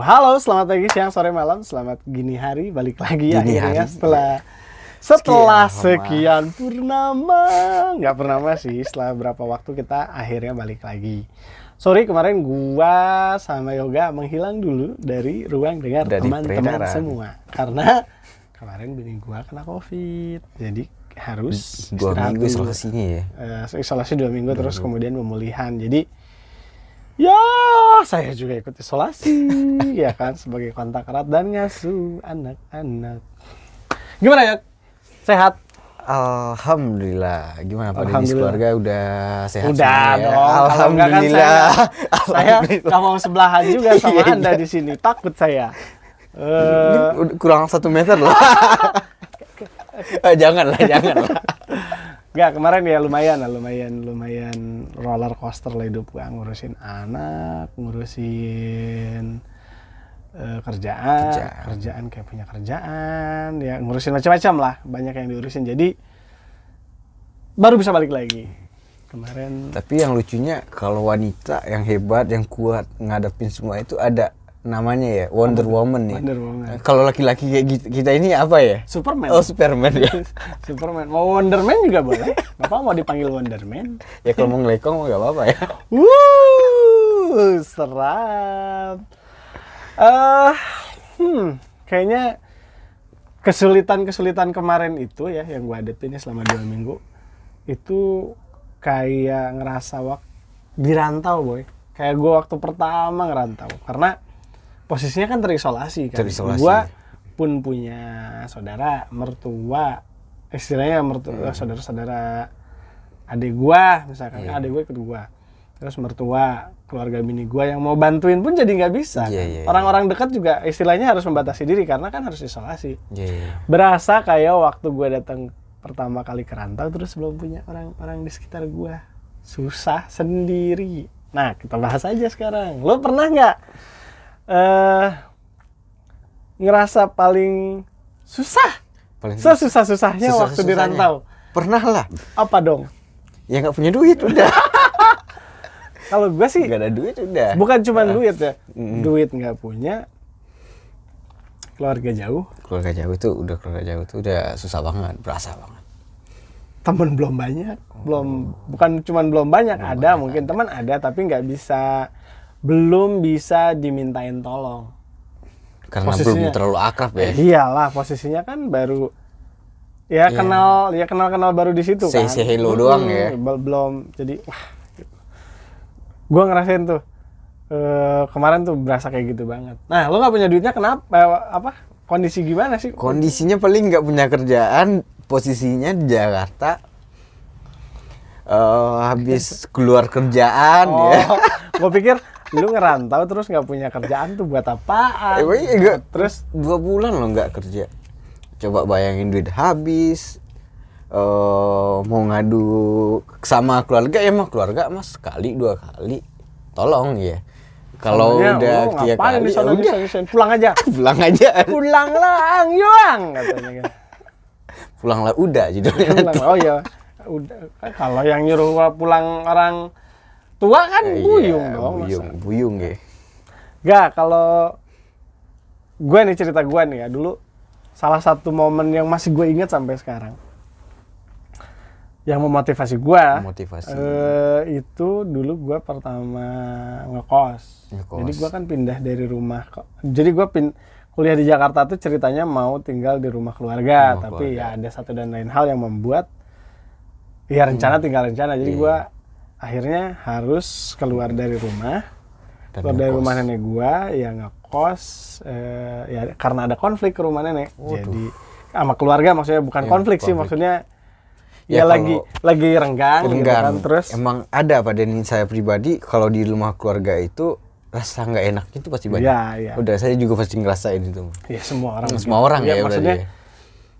Halo, selamat pagi, siang, sore, malam, selamat gini hari, balik lagi Gini akhirnya hari. setelah Sekian sekian purnama, nggak purnama sih, setelah berapa waktu kita akhirnya balik lagi. Sorry kemarin gua sama Yoga menghilang dulu dari ruang dengar Dari teman-teman peredaran. semua karena kemarin bini gua kena COVID, jadi harus 2 istirahat minggu dulu. isolasinya ya. Isolasi 2 minggu terus kemudian pemulihan. Jadi ya, saya juga ikut isolasi, ya kan, sebagai kontak erat dan ngasuh anak-anak. Gimana ya? Sehat? Alhamdulillah. Gimana Pak Denis, Alhamdulillah. keluarga udah sehat Udah semua ya? dong. Kalau enggak kan Alhamdulillah. saya nggak mau sebelahan juga sama Anda di sini. Takut saya. Ini udah kurang 1 meter loh. Janganlah. Nggak, kemarin ya lumayan roller coaster lah hidup gua, ngurusin anak, ngurusin kerjaan kayak punya kerjaan, ya ngurusin macam-macam lah, banyak yang diurusin. Jadi baru bisa balik lagi kemarin. Tapi yang lucunya kalau wanita yang hebat, yang kuat ngadepin semua itu ada namanya ya, Wonder Woman ya. Wonder Woman. Kalau laki-laki kayak kita ini apa ya? Superman. Oh, Superman ya. Superman. Mau Wonderman juga boleh. Bapak mau dipanggil Wonderman? Ya kalau mau ngelekong mah nggak apa-apa ya. Serap. Kayaknya kesulitan kemarin itu ya yang gue hadapin selama 2 minggu itu kayak ngerasa di rantau, boy. Kayak gue waktu pertama ngerantau karena posisinya kan terisolasi kan. Gue pun punya saudara, mertua, istilahnya mertua, saudara-saudara adik gue, misalkan adik gue ikut gue. Terus mertua, keluarga bini gue yang mau bantuin pun jadi nggak bisa. Orang-orang dekat juga istilahnya harus membatasi diri karena kan harus isolasi. Berasa kayak waktu gue datang pertama kali ke rantau terus belum punya orang-orang di sekitar gue. Susah sendiri. Nah, kita bahas aja sekarang. Lo pernah nggak ngerasa paling susah? Sesusah-susahnya waktu di rantau? Pernah lah. Apa dong? Ya nggak punya duit udah. Kalau gue sih nggak ada duit udah. bukan cuma duit ya, duit nggak punya, keluarga jauh itu udah susah banget, berasa banget. Temen belum banyak, bukan cuma belum banyak, ada mungkin teman ada tapi belum bisa dimintain tolong karena posisinya, belum terlalu akrab ya. Iyalah, posisinya kan baru kenal baru di situ kan. Say hello doang ya. Belum, jadi gue ngerasain tuh kemarin tuh berasa kayak gitu banget. Nah, lo nggak punya duitnya kenapa? Kondisi gimana sih? Kondisinya paling nggak punya kerjaan, posisinya di Jakarta, habis keluar kerjaan ya. Gue pikir lu ngerantau terus nggak punya kerjaan tuh buat apaan? Terus 2 bulan lo nggak kerja. Coba bayangin, duit habis. Mau ngadu sama keluarga ya, mah keluarga mas sekali 2 kali tolong ya. Kalau udah 3 kali ya udah pulang aja. Pulanglah Yuang katanya kan. Pulanglah udah judulnya. Oh ya, udah. Kalau yang nyuruh pulang orang tua kan buyung dong. Buyung ya. Gak, kalau gue nih cerita gue nih ya, dulu salah satu momen yang masih gue ingat sampai sekarang yang memotivasi gue itu dulu gue pertama ngekos. Jadi gue kan pindah dari rumah. Jadi gue kuliah di Jakarta tuh ceritanya mau tinggal di rumah keluarga, tapi ya ada satu dan lain hal yang membuat ya rencana tinggal rencana. Jadi gue akhirnya harus keluar dari rumah, keluar dari rumah nenek gue yang ngekos ya karena ada konflik ke rumah nenek. Jadi sama keluarga, maksudnya bukan konflik sih, maksudnya ya lagi renggang gitu kan. Terus emang ada pada ini saya pribadi kalau di rumah keluarga itu rasa nggak enaknya itu pasti banyak. Ya. Udah, saya juga pasti ngerasain itu. Ya semua orang ya maksudnya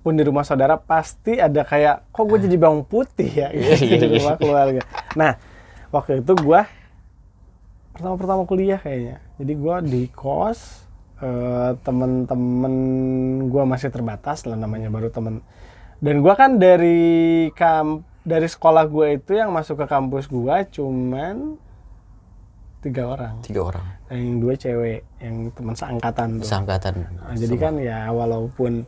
pun di rumah saudara pasti ada kayak kok gue jadi bawang putih ya gitu, di rumah keluarga. Nah, waktu itu gue pertama kuliah kayaknya. Jadi gue di kos, temen-temen gue masih terbatas lah, namanya baru temen. Dan gue kan dari sekolah gue itu yang masuk ke kampus gue cuman 3 orang. 3 orang. Yang 2 cewek, yang teman seangkatan tuh. Seangkatan. Nah, jadi kan ya walaupun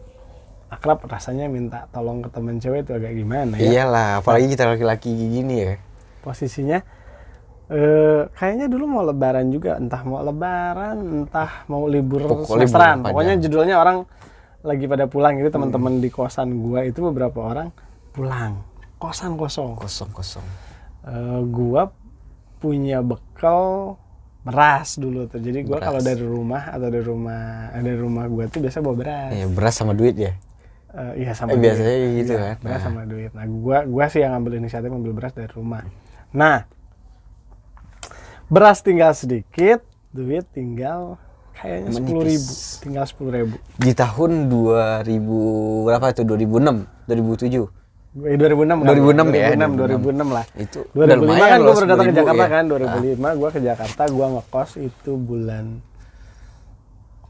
akrab, rasanya minta tolong ke teman cewek itu agak gimana ya. Iyalah, apalagi kita laki-laki gini ya. Posisinya kayaknya dulu mau lebaran juga, entah mau lebaran, entah mau libur semesteran. Pokoknya judulnya orang lagi pada pulang, jadi teman-teman di kosan gua itu beberapa orang pulang. Kosan kosong. Kosong. Gua punya bekal beras dulu tuh. Jadi gua kalau dari rumah atau dari rumah gua tuh biasa bawa beras. Iya, beras sama duit ya. Iya sama duit. Biasanya gitu kan. Beras sama duit. Nah, gua sih yang ngambil inisiatif ngambil beras dari rumah. Nah, beras tinggal sedikit, duit tinggal kayaknya 10.000, tinggal 10.000. Di tahun 2000 berapa itu? 2006, 2007. 2006 ya. 2006 lah. Itu 2005 kan gue baru datang ke Jakarta ya. kan. 2005 gue ke Jakarta, gue ngekos itu bulan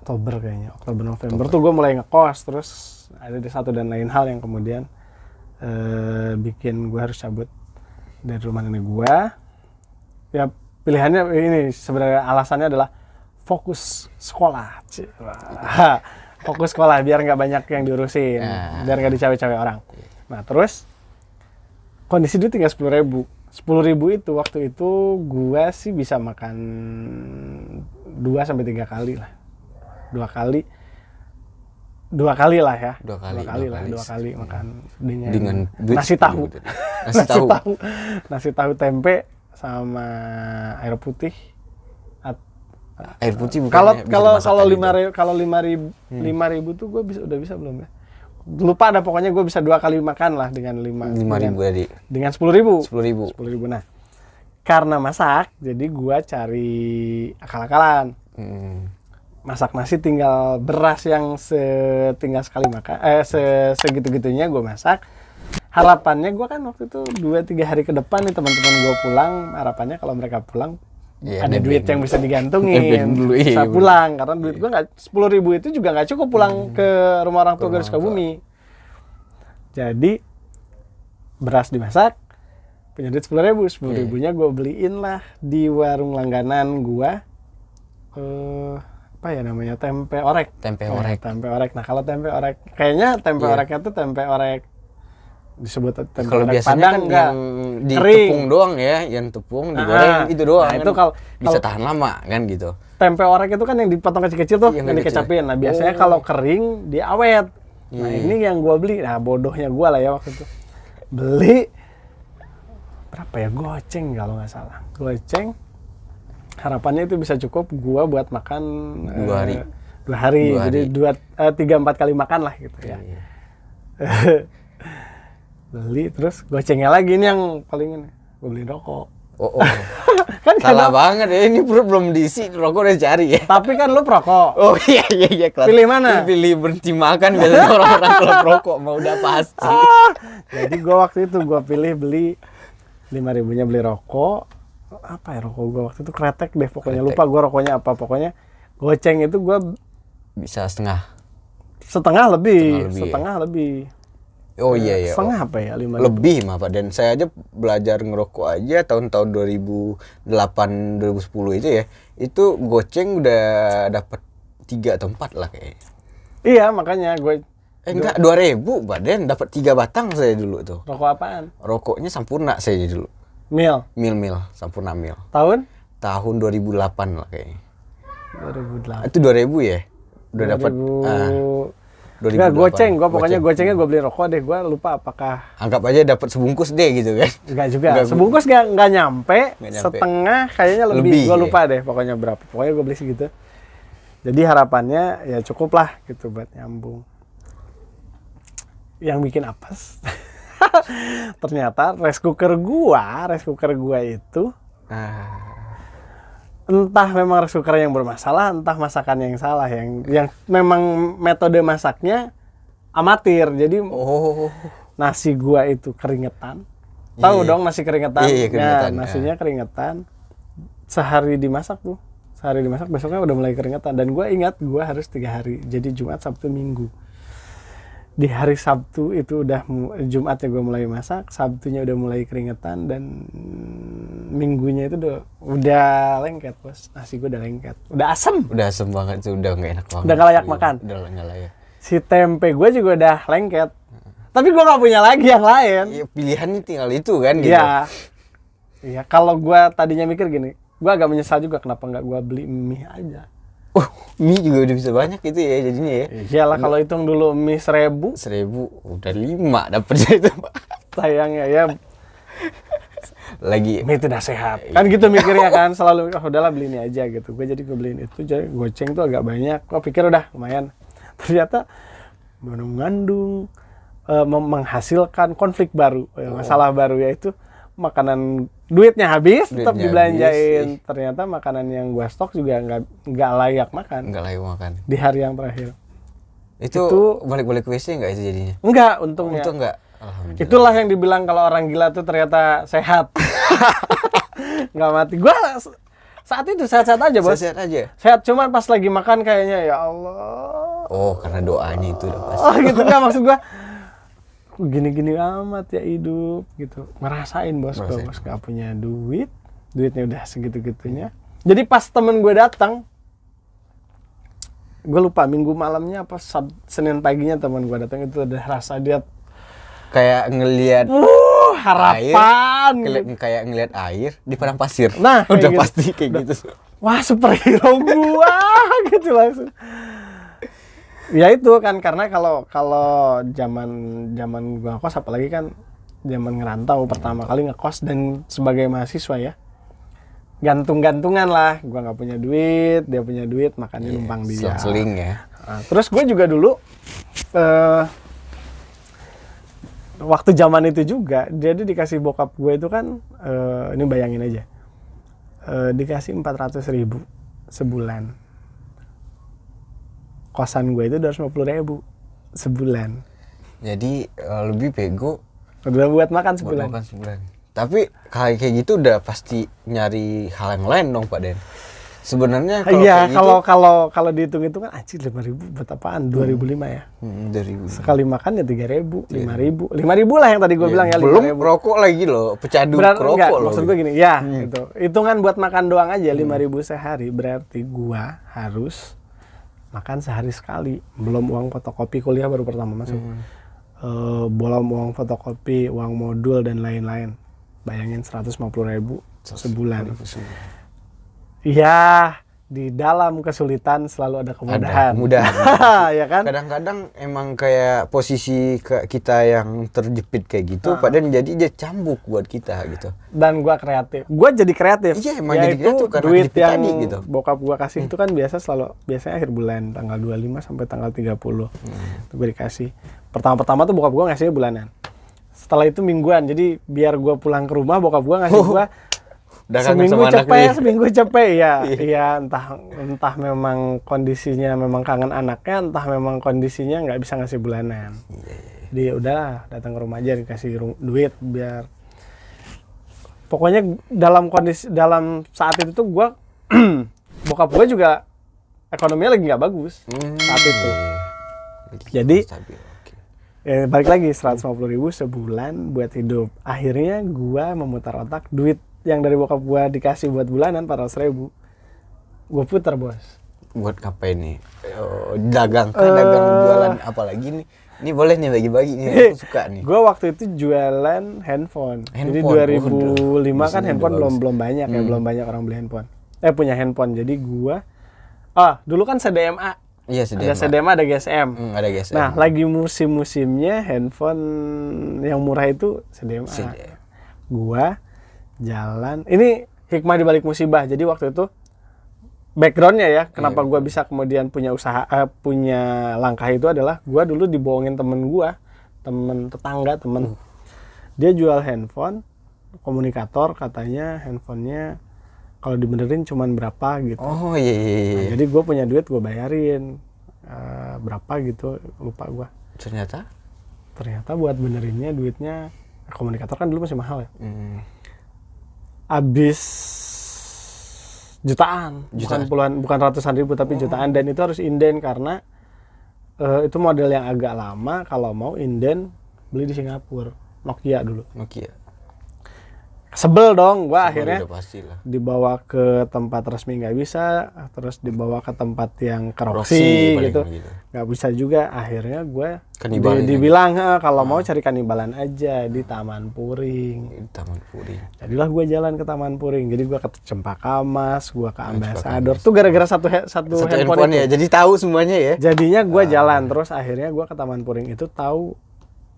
Oktober kayaknya. Oktober November tuh gue mulai ngekos, terus ada satu dan lain hal yang kemudian bikin gue harus cabut dari rumah nenek gue. Ya pilihannya ini sebenarnya alasannya adalah fokus sekolah. Fokus sekolah biar nggak banyak yang diurusin, biar nggak dicawe-cawe orang. Nah terus kondisi duit tinggal 10.000. 10.000 itu waktu itu gua sih bisa makan 2-3 kali lah. 2 kali lah ya. 2 kali makan dengan nasi tahu. Nasi tahu tempe sama air putih. Air putih bukan. Kalau 5.000 tuh gua udah bisa belum ya? Lupa ada, pokoknya gue bisa 2 kali makan lah dengan 5.000 tadi. Dengan 10.000. 10.000. Nah, karena masak, jadi gue cari akal-akalan. Masak nasi tinggal beras yang tinggal sekali makan, segitu-gitunya gue masak. Harapannya gue kan waktu itu 2-3 hari ke depan nih teman-teman gue pulang. Harapannya kalau mereka pulang ada duit yang bisa digantungin, bisa pulang, karena duit gue nggak 10.000 itu juga nggak cukup pulang ke rumah orang tua gue di Sukabumi. Jadi beras dimasak, punya duit 10.000 nya gue beliin lah di warung langganan gue, apa ya namanya, tempe orek. Tempe orek. Nah kalau tempe orek, kayaknya tempe oreknya tuh tempe orek disebut tempe kalau orek biasanya Padang, kan yang ditepung doang ya, yang tepung digoreng itu doang. Nah, itu kan bisa tahan lama kan gitu. Tempe orek itu kan yang dipotong kecil-kecil tuh, yang dikecapin. Nah biasanya kalau kering dia awet. Nah ini yang gue beli, nah bodohnya gue lah ya waktu itu beli berapa ya, goceng kalau nggak salah, goceng. Harapannya itu bisa cukup gue buat makan 2 hari. Jadi 3-4 kali makan lah gitu ya. Beli terus gocengnya lagi, ini yang paling ini gue beli rokok. Kan salah banget ya, ini belum diisi, rokok udah cari ya. Tapi kan lu perokok. Oh iya kelas. Pilih mana? Pilih berhenti makan biasanya orang-orang kalau perokok mau udah pasti. Jadi gue waktu itu gue pilih beli 5.000-nya beli rokok. Apa ya rokok gue waktu itu, kretek deh pokoknya, lupa gue rokoknya apa. Pokoknya goceng itu gue bisa setengah lebih. Oh iya. Setengah apa ya? 5.000. Lebih mah Pak. Dan saya aja belajar ngerokok aja tahun-tahun 2008 2010 itu ya. Itu goceng udah dapat 3 atau 4 lah kayaknya. Iya, makanya gue enggak 2.000 Pak Den, dapat 3 batang saya dulu tuh. Rokok apaan? Rokoknya Sampurna saya dulu. Mil, Sampurna Mil. Tahun 2008 lah kayaknya. 2008. Itu 2.000 ya? Udah dapat 2008. Enggak, goceng. Pokoknya gocengnya gue beli rokok deh. Gue lupa apakah. Anggap aja dapat sebungkus deh gitu kan? Enggak juga. Sebungkus nggak nyampe. Setengah kayaknya lebih. Gue lupa deh pokoknya berapa. Pokoknya gue beli segitu. Jadi harapannya ya cukup lah gitu buat nyambung. Yang bikin apes. Ternyata rice cooker gua itu entah memang rice cooker yang bermasalah, entah masakan yang salah, yang memang metode masaknya amatir. Jadi nasi gua itu keringetan. Tahu dong nasi keringetan? Iya, keringetan. Ya, nasinya keringetan. Sehari dimasak, besoknya udah mulai keringetan. Dan gua ingat gua harus 3 hari. Jadi Jumat, Sabtu, Minggu. di hari Sabtu itu udah Jumatnya gue mulai masak, Sabtunya udah mulai keringetan, dan Minggunya itu udah lengket bos, nasi gue udah lengket, udah asem banget tuh, udah nggak enak banget, udah gak layak makan. Udah nggak layak. Si tempe gue juga udah lengket, tapi gue nggak punya lagi yang lain. Ya, pilihannya tinggal itu kan gitu. Iya, kalau gue tadinya mikir gini, gue agak menyesal juga kenapa nggak gue beli mie aja. Mie juga udah bisa banyak itu ya jadinya ya. Iyalah, kalau hitung dulu mie 1.000 udah 5 dapetnya itu. sayangnya ya Lagi mie tidak sehat kan gitu mikirnya kan, selalu udahlah beli ini aja gitu. Gue beliin itu, jadi goceng tuh agak banyak. Gue pikir udah lumayan, ternyata mengandung menghasilkan konflik baru, masalah baru, yaitu makanan duitnya habis tetap dibelanjain. Ternyata makanan yang gue stok juga nggak layak makan di hari yang terakhir. Itu balik-balik ke WC nggak itu jadinya? Enggak, untungnya. Untung nggak. Alhamdulillah. Itulah yang dibilang kalau orang gila tuh ternyata sehat. Nggak mati. Gua saat itu sehat-sehat aja, bos. Sehat aja. Sehat, cuman pas lagi makan kayaknya ya Allah. Oh, karena doanya itu udah pasti. Oh gitu, nggak maksud gua. Gini-gini amat ya hidup gitu. Ngerasain bos, bos nggak punya duitnya udah segitu-gitunya. Jadi pas temen gue datang, gue lupa Minggu malamnya apa Senin paginya teman gue datang, itu udah rasa dia kayak ngelihat harapan air, kayak ngelihat air di padang pasir. Nah, udah gitu. pasti kayak gitu. Wah, superhero gua gitu langsung. Ya itu kan, karena kalau zaman gua ngekos, apalagi kan zaman ngerantau pertama kali ngekos dan sebagai mahasiswa ya, gantung-gantungan lah. Gua nggak punya duit, dia punya duit, makannya numpang dia. Seling ya. Nah, terus gue juga dulu waktu zaman itu juga, jadi dikasih bokap gue itu kan, ini bayangin aja, dikasih 400.000 sebulan. Kosan gue itu 250.000 sebulan. Jadi lebih bego. Udah buat makan sebulan. Tapi kayak gitu udah pasti nyari hal yang lain dong Pak Den. Sebenarnya iya, kalau dihitung itu kan anjir 5.000 buat apaan? 2.005 ya. 2.000. Sekali makan ya 3.000, 5.000. 5.000 lah yang tadi gue bilang ya, 5.000. Belum rokok lagi loh, pecandu rokok enggak, loh. maksud gue gini, ya gitu. Hitungan buat makan doang aja 5.000 sehari, berarti gua harus makan sehari sekali. Belum uang fotokopi kuliah baru pertama masuk. Belum uang fotokopi, uang modul dan lain-lain. Bayangin 150.000 sebulan. Iya, di dalam kesulitan selalu ada kemudahan. Ya kan? Kadang-kadang emang kayak posisi kita yang terjepit kayak gitu, padahal jadi dia cambuk buat kita gitu. Dan gua kreatif. Gua jadi kreatif. Iya, emang jadi kreatif karena duit yang tadi gitu. Bokap gua kasih itu kan biasanya akhir bulan, tanggal 25 sampai tanggal 30. Itu gua dikasih. Pertama-tama tuh bokap gua ngasihnya bulanan. Setelah itu mingguan. Jadi biar gua pulang ke rumah, bokap gua ngasih gua seminggu cepet ya. Iya, entah memang kondisinya memang kangen anaknya, entah memang kondisinya nggak bisa ngasih bulanan. Jadi udah datang ke rumah aja dikasih duit biar. Pokoknya dalam saat itu tuh gua bokap gua juga ekonominya lagi nggak bagus saat itu. Jadi ya, balik lagi 150.000 sebulan buat hidup. Akhirnya gua memutar otak, duit yang dari bokap gua dikasih buat bulanan 400.000 gua putar bos. Buat ngapain nih? Dagang jualan apa lagi nih? Ini boleh nih bagi-bagi nih, aku suka nih. Gua waktu itu jualan handphone. Jadi 2005 kan handphone belum banyak ya, belum banyak orang beli handphone. Punya handphone. Jadi gua dulu kan CDMA. Iya, CDMA. Ada CDMA, ada GSM. Ada GSM. Nah, lagi musim-musimnya handphone yang murah itu CDMA. Gua jalan, ini hikmah di balik musibah. Jadi waktu itu backgroundnya ya, kenapa gue bisa kemudian punya usaha, punya langkah itu adalah gue dulu dibohongin temen tetangga. Dia jual handphone komunikator, katanya handphonenya kalau dibenerin cuman berapa gitu. Oh iya. Nah, jadi gue punya duit, gue bayarin berapa gitu, lupa gue. Ternyata buat benerinnya duitnya, komunikator kan dulu masih mahal ya. Habis jutaan. Bukan ratusan ribu tapi jutaan, dan itu harus inden karena itu model yang agak lama, kalau mau inden beli di Singapura, Nokia dulu. Nokia. Sebel dong, gua Sebel akhirnya udah pastilah. dibawa ke tempat resmi nggak bisa, terus dibawa ke tempat yang Roxy keroksi paling gitu, gitu. nggak bisa juga. Akhirnya gue Kanibalin dibilang kalau mau cari kanibalan aja di Taman Puring. Di Taman Puring. Jadilah gue jalan ke Taman Puring. Jadi gue ke Cempaka Mas, gue ke Cempaka Ambassador. Mas. Tuh gara-gara satu Satu handphone handphone ya, itu. jadi tahu semuanya ya. Jadinya gue jalan terus. Akhirnya gue ke Taman Puring itu tahu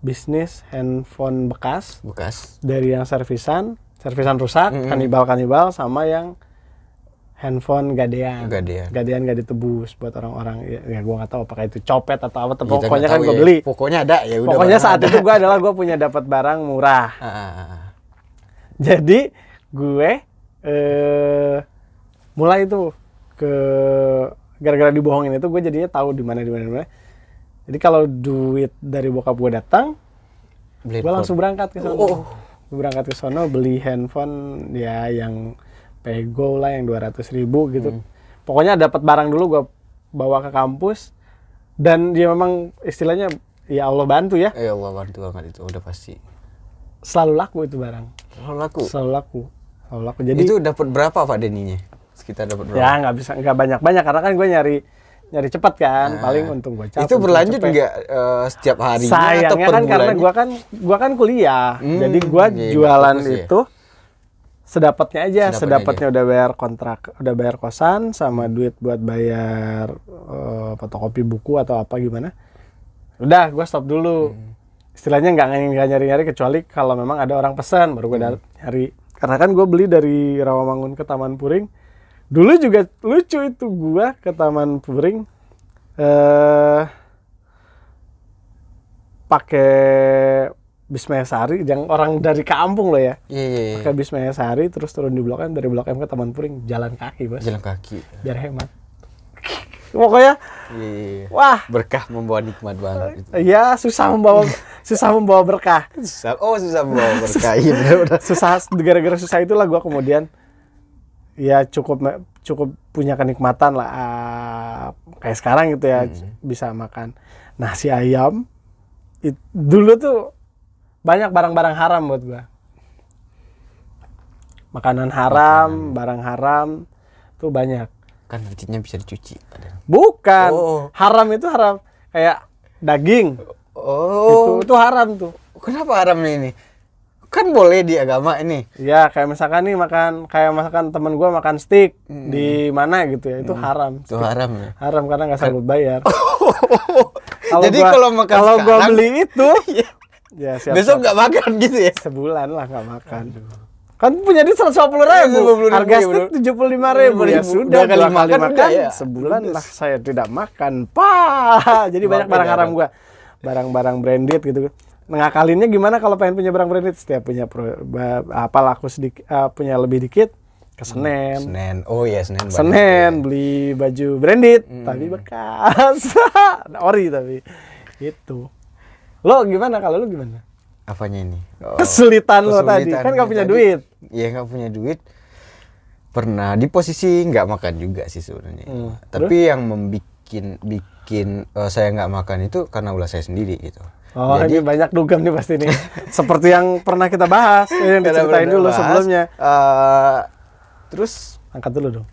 bisnis handphone bekas Bekas. dari yang servisan rusak, kanibal sama yang handphone gadean nggak ditebus buat orang-orang ya gue nggak tahu apakah itu copet atau apa, Kita pokoknya nggak kan tahu gue ya. beli. Pokoknya ada ya udah. Pokoknya saat itu gue punya dapat barang murah. Jadi gue mulai tuh ke gara-gara dibohongin itu gue jadinya tahu di mana. Jadi kalau duit dari bokap gue datang, gue langsung berangkat ke sana. Berangkat ke sono beli handphone ya yang Pego lah yang 200.000 gitu. Pokoknya dapat barang dulu gue bawa ke kampus, dan dia memang istilahnya ya Allah bantu ya. Ya Allah bantu banget itu udah pasti. Selalu laku itu barang. Selalu laku. Jadi itu dapat berapa Pak Deninya? Sekitar dapat berapa? Ya nggak banyak karena kan gue nyari cepat kan, paling untung gue capek. Itu berlanjut nggak setiap harinya sayangnya atau per kan bulannya? karena gua kan kuliah, jadi gua jualan itu sedapatnya aja, sedapatnya udah bayar kontrak, udah bayar kosan sama duit buat bayar fotokopi buku atau apa gimana. Udah, gua stop dulu. Istilahnya nggak nyari-nyari kecuali kalau memang ada orang pesan baru gua nyari. Karena kan gua beli dari Rawamangun ke Taman Puring. Dulu juga lucu itu gua ke Taman Puring pakai bis Mayasari, yang orang dari kampung loh ya. Iya. Pakai bis Mayasari terus turun di Blok M, dari Blok M ke Taman Puring jalan kaki, Bos. Jalan kaki. Biar hemat. Pokoknya Iya. wah, Berkah membawa nikmat banget itu. ya susah membawa berkah. Susah membawa berkah. Iya benar. Gara-gara susah itulah gua kemudian ya cukup punya kenikmatan lah kayak sekarang gitu ya, bisa makan nasi ayam. Dulu tuh banyak barang-barang haram buat gua, makanan haram, barang haram tuh banyak. Kan nantinya bisa dicuci. Bukan, haram itu haram kayak daging. Itu haram tuh. Kenapa haramnya ini? Kan boleh di agama ini. Ya kayak misalkan nih makan temen gue makan steak di mana gitu ya, itu haram. Itu haram ya. Haram karena nggak sanggup bayar. Jadi kalau makan kalau gue sekarang, beli itu, ya siap. besok nggak makan gitu ya? Sebulan lah nggak makan. Kan punya duit 150.000, harga steak 75.000 ya sudah, 2 kali makan ya. sebulan lah saya tidak makan. Jadi banyak barang haram gue, barang-barang branded gitu. Ngakalinnya gimana kalau pengen punya barang branded? Setiap punya laku sedikit, punya lebih dikit ke Senen. Senen beli baju branded tapi bekas. Ori tapi itu. Lo gimana, kalau lo gimana? Apanya ini? Kesulitan lo tadi kan nggak punya duit. Iya nggak punya duit. Pernah di posisi nggak makan juga sih sebenarnya. Tapi yang bikin saya nggak makan itu karena ulah saya sendiri gitu. Jadi ini banyak dugem nih pasti nih. Seperti yang pernah kita bahas, yang diceritain dulu sebelumnya. Terus angkat dulu dong.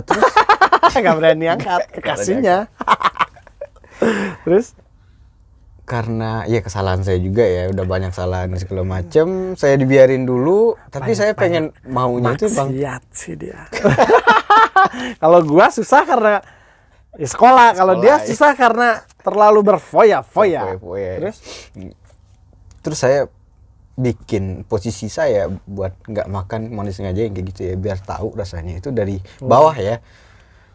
Terus nggak berani angkat kekasihnya. Terus karena ya kesalahan saya juga ya, udah banyak kesalahan segala macem, saya dibiarin dulu, tapi saya pengen maunya itu Bang. Maksiat sih dia. Kalau gua susah karena ya sekolah, kalau dia susah karena terlalu berfoya-foya. Terus saya bikin posisi saya buat nggak makan manis sengaja yang kayak gitu ya, biar tahu rasanya itu dari bawah ya.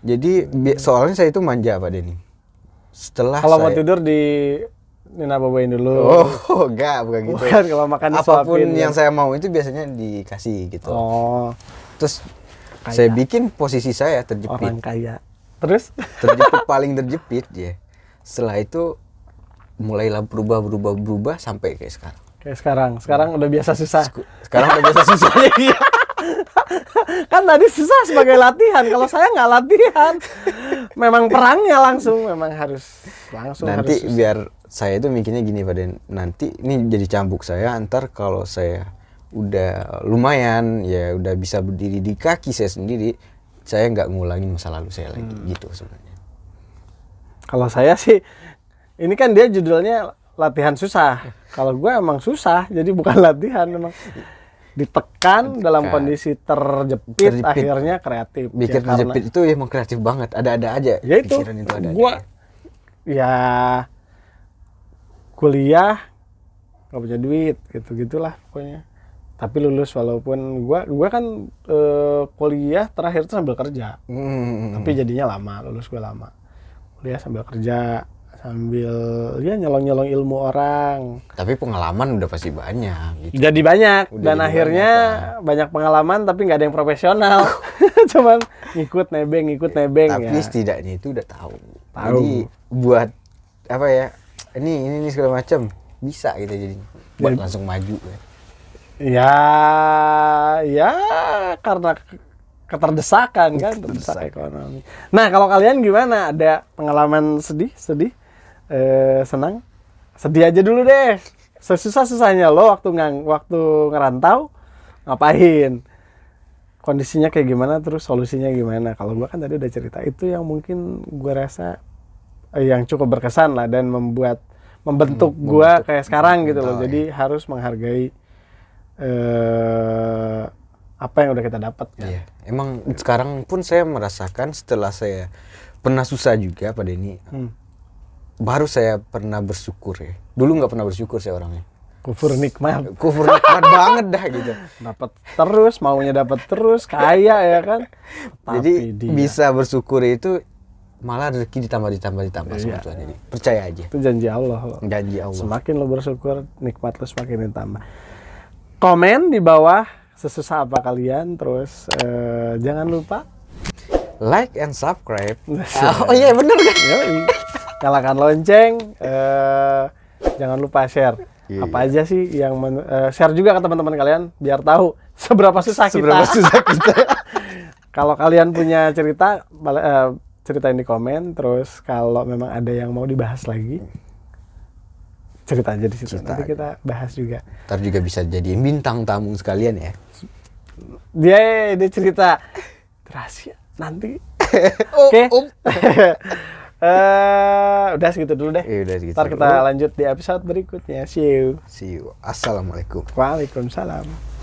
Jadi soalnya saya itu manja Pak Denny. Setelah kalau mau tidur di Nina bawain dulu. Enggak, bukan gitu. Bukan, kalau makan apapun yang saya mau itu biasanya dikasih gitu. Terus kaya. Saya bikin posisi saya terjepit. Orang kaya. Terus? Paling terjepit ya. Setelah itu mulailah berubah sampai kayak sekarang. Kayak sekarang udah biasa susah. Sekarang udah biasa susah ya. Kan tadi susah sebagai latihan. Kalau saya nggak latihan, memang perangnya langsung, memang harus langsung. Nanti harus biar saya itu mikirnya gini Pak Den, nanti ini jadi cambuk saya, antar kalau saya udah lumayan ya udah bisa berdiri di kaki saya sendiri, saya nggak ngulangin masa lalu saya lagi gitu sebenarnya. Kalau saya sih, ini kan dia judulnya latihan susah. Kalau gue emang susah, jadi bukan latihan, memang ditekan dalam kondisi terjepit, akhirnya kreatif. Bikin Ya, terjepit itu emang kreatif banget, ada-ada aja ya itu, pikiran itu ada. gue ya kuliah nggak punya duit, gitu-gitulah pokoknya. Tapi lulus, walaupun gue kan kuliah terakhir itu sambil kerja. Tapi jadinya lama, lulus gue lama. Kuliah sambil kerja, sambil ya nyolong-nyolong ilmu orang. Tapi pengalaman udah pasti banyak gitu. Jadi banyak, Udah dan jadi akhirnya banyak pengalaman tapi nggak ada yang profesional. Cuman ngikut nebeng Tapi ya. setidaknya itu udah tahu. Tahu. Jadi buat apa ya? Ini segala macam bisa gitu jadi buat langsung maju ya. Ya karena keterdesakan kan, terdesak ekonomi. Nah, kalau kalian gimana? Ada pengalaman sedih, senang? Sedih aja dulu deh. Sesusah-susahnya lo waktu ngerantau ngapain? Kondisinya kayak gimana, terus solusinya gimana? Kalau gua kan tadi udah cerita, itu yang mungkin gua rasa yang cukup berkesan lah dan membentuk gua kayak sekarang gitu loh. Jadi harus menghargai apa yang udah kita dapat kan. Iya. Emang sekarang pun saya merasakan setelah saya pernah susah juga pada ini. Baru saya pernah bersyukur ya. Dulu nggak pernah bersyukur saya orangnya. Kufur nikmat. Kufur nikmat banget dah gitu. Dapat terus, maunya dapat terus, kaya ya kan. Jadi dia, bisa bersyukur itu malah rezeki ditambah sama Iya. Tuhan. Jadi percaya aja. itu janji Allah loh. Janji Allah. Semakin lo bersyukur, nikmat lo semakin ditambah. Komen di bawah sesusah apa kalian, terus jangan lupa Like and subscribe. Oh iya bener kan? yoi, nyalakan lonceng, jangan lupa share. Iya. Apa aja sih yang share juga ke teman-teman kalian biar tahu seberapa susah kita. Kalau kalian punya cerita, ceritain di komen. Terus kalau memang ada yang mau dibahas lagi, cerita aja di situ. Nanti kita bahas juga. Ntar juga bisa jadiin bintang tamu sekalian ya. Dia cerita rahasia nanti. Oke. Udah segitu dulu deh. Udah segitu. Ntar kita lanjut di episode berikutnya. See you. See you. Assalamualaikum. Waalaikumsalam.